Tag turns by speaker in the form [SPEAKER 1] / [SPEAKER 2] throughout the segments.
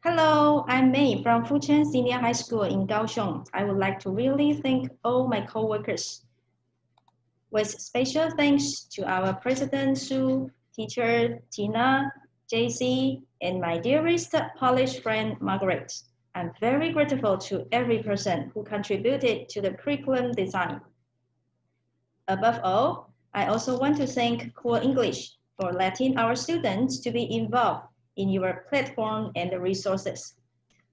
[SPEAKER 1] Hello, I'm May from Fujian Senior High School in Kaohsiung. I would like to really thank all my coworkers. With special thanks to our President Su, teacher Tina, JC, and my dearest Polish friend Margaret. I'm very grateful to every person who contributed to the curriculum design. Above all, I also want to thank Cool English for letting our students to be involved in your platform and the resources.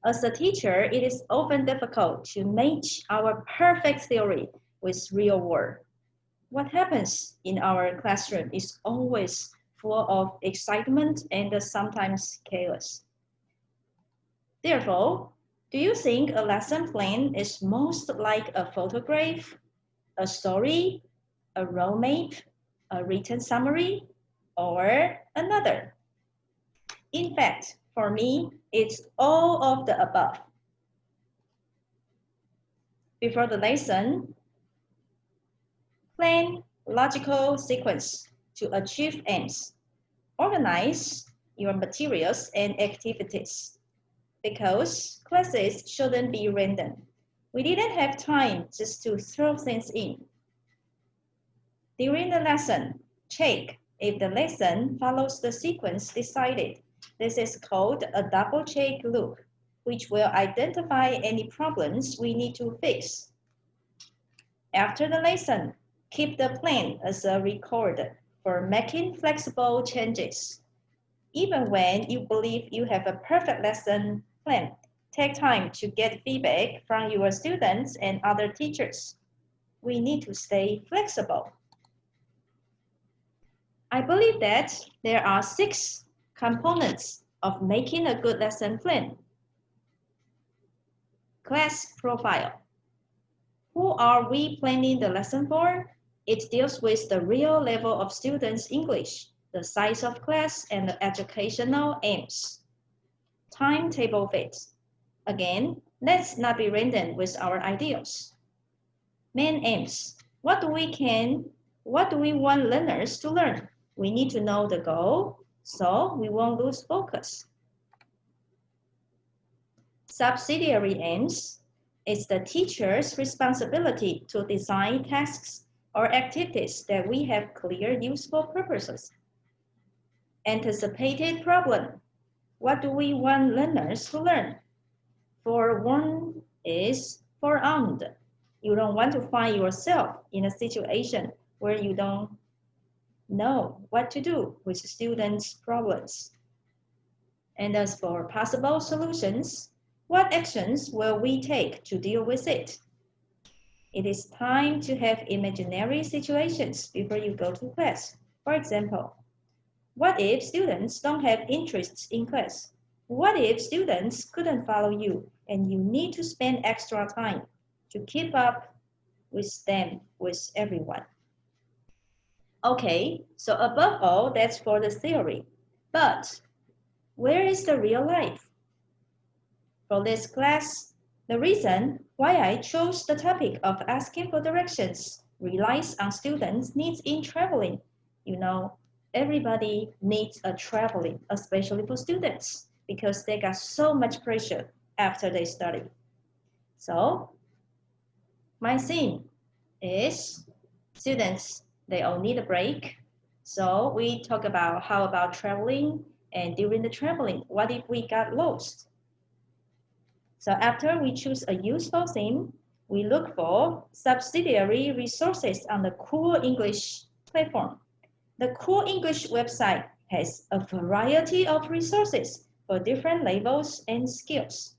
[SPEAKER 1] As a teacher, it is often difficult to match our perfect theory with real world. What happens in our classroom is always full of excitement and sometimes chaos. Therefore, do you think a lesson plan is most like a photograph, a story, a roadmap, a written summary, or another? In fact, for me, it's all of the above. Before the lesson, plan logical sequence to achieve aims. Organize your materials and activities because classes shouldn't be random. We didn't have time just to throw things in. During the lesson, check if the lesson follows the sequence decided. This is called a double check loop, which will identify any problems we need to fix. After the lesson, keep the plan as a record for making flexible changes. Even when you believe you have a perfect lesson plan, take time to get feedback from your students and other teachers. We need to stay flexible. I believe that there are 6 components of making a good lesson plan. Class profile. Who are we planning the lesson for? It deals with the real level of students' English, the size of class, and the educational aims. Timetable fit. Again, let's not be random with our ideas. Main aims. What do we want learners to learn? We need to know the goal, so we won't lose focus. Subsidiary aims. It's the teacher's responsibility to design tasks or activities that we have clear, useful purposes. Anticipated problem. What do we want learners to learn? Forewarned is forearmed. You don't want to find yourself in a situation where you don't know what to do with students' problems. And as for possible solutions, what actions will we take to deal with it? It is time to have imaginary situations before you go to class. For example, what if students don't have interests in class? What if students couldn't follow you and you need to spend extra time to keep up with them, with everyone? Okay, so above all, that's for the theory. But where is the real life? For this class, the reason why I chose the topic of asking for directions relies on students' needs in traveling. You know, everybody needs a traveling, especially for students, because they got so much pressure after they study. So, my theme is students, they all need a break. So we talk about how about traveling, and during the traveling, what if we got lost? So after we choose a useful theme, we look for subsidiary resources on the Cool English platform. The Cool English website has a variety of resources for different levels and skills.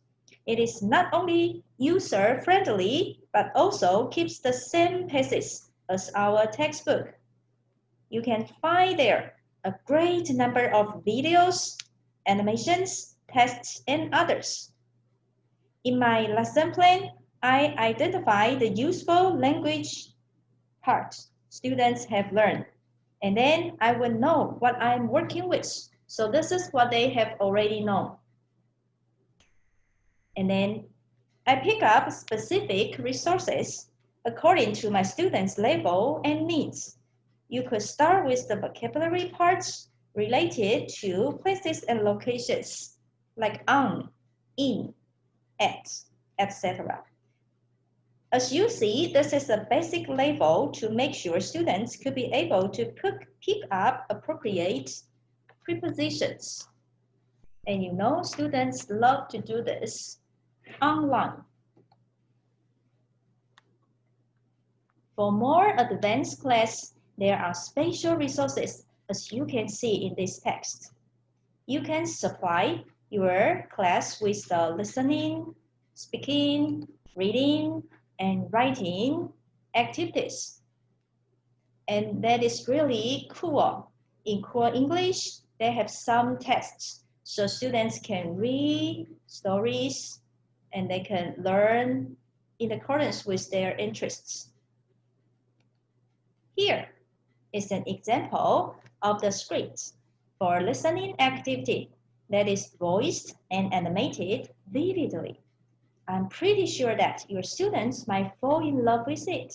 [SPEAKER 1] It is not only user-friendly, but also keeps the same paces as our textbook. You can find there a great number of videos, animations, tests, and others. In my lesson plan, I identify the useful language parts students have learned, and then I will know what I'm working with. So this is what they have already known. And then I pick up specific resources according to my students' level and needs. You could start with the vocabulary parts related to places and locations, like on, in, at, etc. As you see, this is a basic level to make sure students could be able to pick up appropriate prepositions. And you know, students love to do this online. For more advanced class, there are special resources as you can see in this text. You can supply your class with the listening, speaking, reading, and writing activities. And that is really cool. In Core English, they have some tests so students can read stories and they can learn in accordance with their interests. Here is an example of the script for listening activity that is voiced and animated vividly. I'm pretty sure that your students might fall in love with it.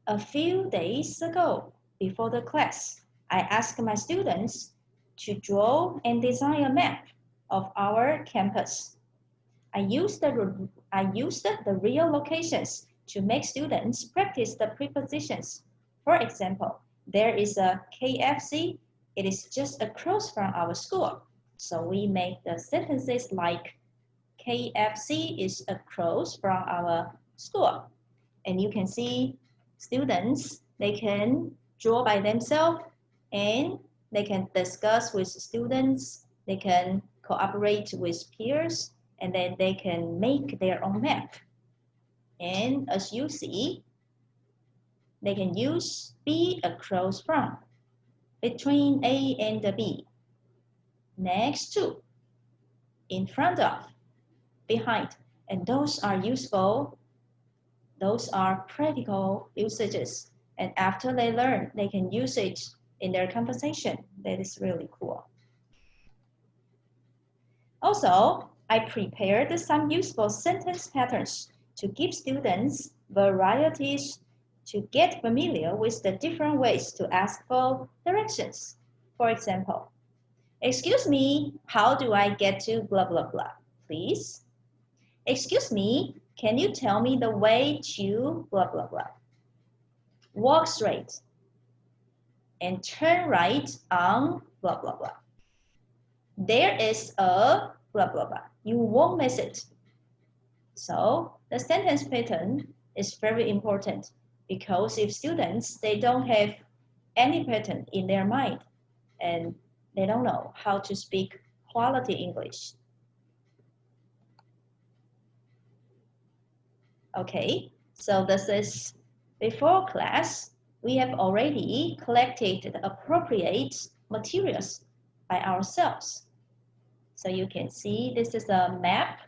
[SPEAKER 1] A few days ago, before the class, I asked my students to draw and design a map of our campus. I used the real locations to make students practice the prepositions. For example, there is a KFC. It is just across from our school. So we make the sentences like KFC is across from our school. And you can see students, they can draw by themselves and they can discuss with students, they can cooperate with peers, and then they can make their own map. And as you see, they can use be across from, between A and the B, next to, in front of, behind, and those are useful. Those are practical usages. And after they learn, they can use it in their conversation. That is really cool. Also, I prepared some useful sentence patterns to give students varieties to get familiar with the different ways to ask for directions. For example, excuse me, how do I get to blah, blah, blah, please? Excuse me, can you tell me the way to blah, blah, blah? Walk straight and turn right on blah, blah, blah. There is a blah, blah, blah. You won't miss it. So the sentence pattern is very important because if students, they don't have any pattern in their mind and they don't know how to speak quality English. Okay, so this is before class, we have already collected the appropriate materials by ourselves. So you can see this is a map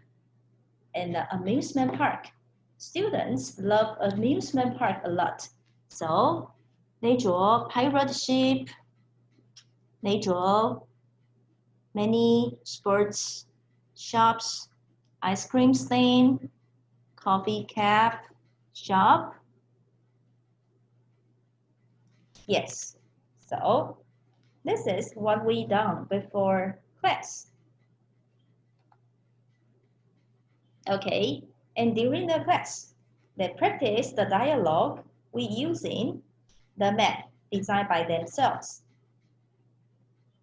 [SPEAKER 1] and the amusement park. Students love amusement park a lot. So they draw pirate ship, they draw many sports shops, ice cream stand, coffee cap shop. Yes, so this is what we done before class. Okay, and during the class, they practice the dialogue we using the map designed by themselves.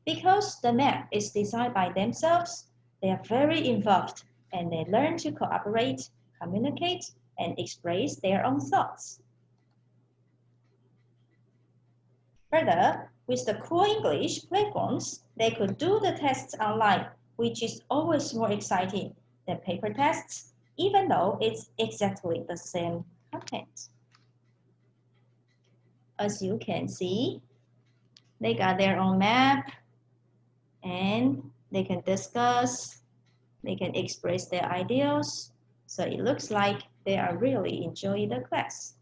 [SPEAKER 1] Because the map is designed by themselves, they are very involved and they learn to cooperate, communicate, and express their own thoughts. Further, with the Core English platforms, they could do the tests online, which is always more exciting than paper tests, even though it's exactly the same content. As you can see, they got their own map and they can discuss, they can express their ideas. So it looks like they are really enjoying the class.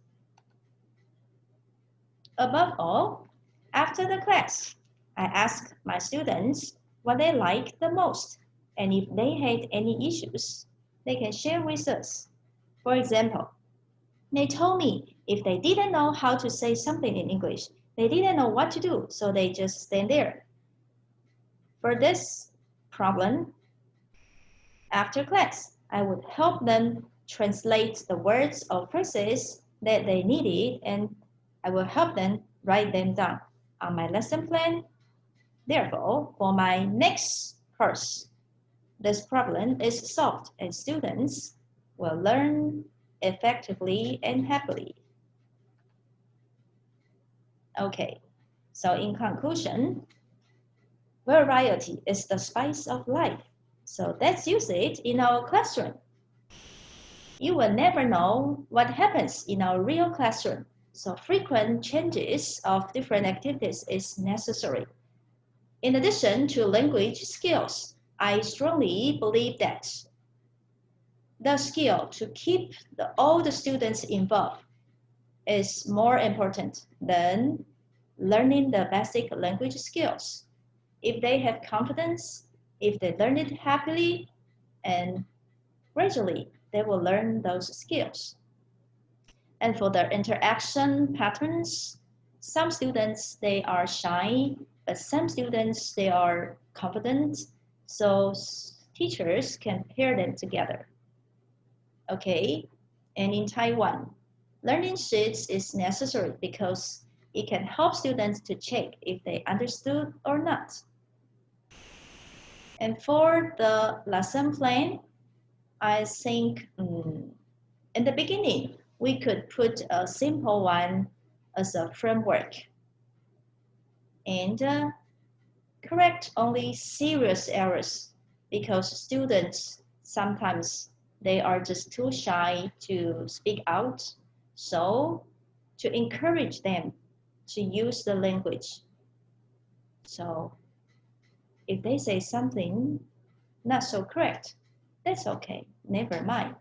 [SPEAKER 1] Above all, after the class, I ask my students what they like the most, and if they had any issues, they can share with us. For example, they told me if they didn't know how to say something in English, they didn't know what to do, so they just stand there. For this problem, after class, I would help them translate the words or phrases that they needed, and I will help them write them down on my lesson plan. Therefore, for my next course, this problem is solved and students will learn effectively and happily. Okay, so in conclusion, variety is the spice of life. So let's use it in our classroom. You will never know what happens in our real classroom. So frequent changes of different activities is necessary. In addition to language skills, I strongly believe that the skill to keep all the students involved is more important than learning the basic language skills. If they have confidence, if they learn it happily, and gradually they will learn those skills. And for the interaction patterns, some students, they are shy, but some students, they are confident. So teachers can pair them together. Okay, and in Taiwan, learning sheets is necessary because it can help students to check if they understood or not. And for the lesson plan, I think in the beginning, we could put a simple one as a framework and correct only serious errors because students sometimes they are just too shy to speak out. So to encourage them to use the language. So if they say something not so correct, that's okay, never mind.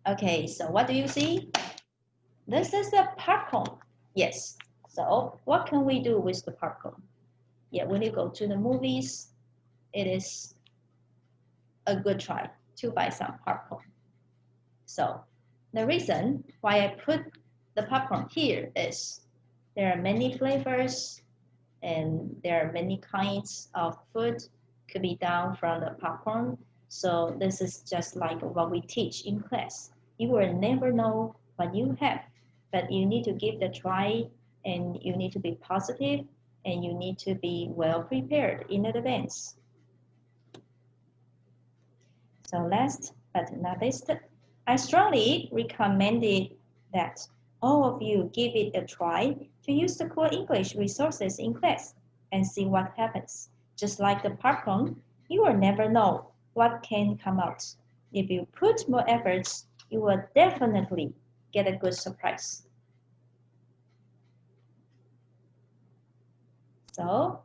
[SPEAKER 1] Okay, so what do you see? This is the popcorn. Yes. So what can we do with the popcorn? Yeah, when you go to the movies, it is a good try to buy some popcorn. So the reason why I put the popcorn here is there are many flavors and there are many kinds of food could be done from the popcorn. So this is just like what we teach in class. You will never know what you have, but you need to give the try and you need to be positive and you need to be well prepared in advance. So last but not least, I strongly recommend that all of you give it a try to use the core English resources in class and see what happens. Just like the popcorn, you will never know what can come out. If you put more efforts, you will definitely get a good surprise. So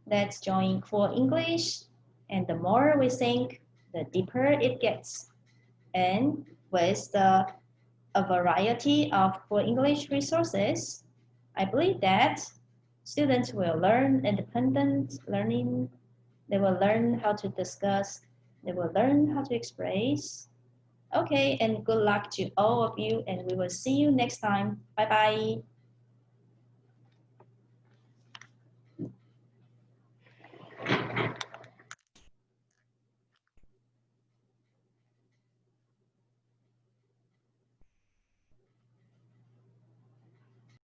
[SPEAKER 1] let's join core English, and the more we think, the deeper it gets. And with a variety of core English resources, I believe that students will learn independent learning, they will learn how to discuss, they will learn how to express. Okay, and good luck to all of you, and we will see you next time. Bye-bye.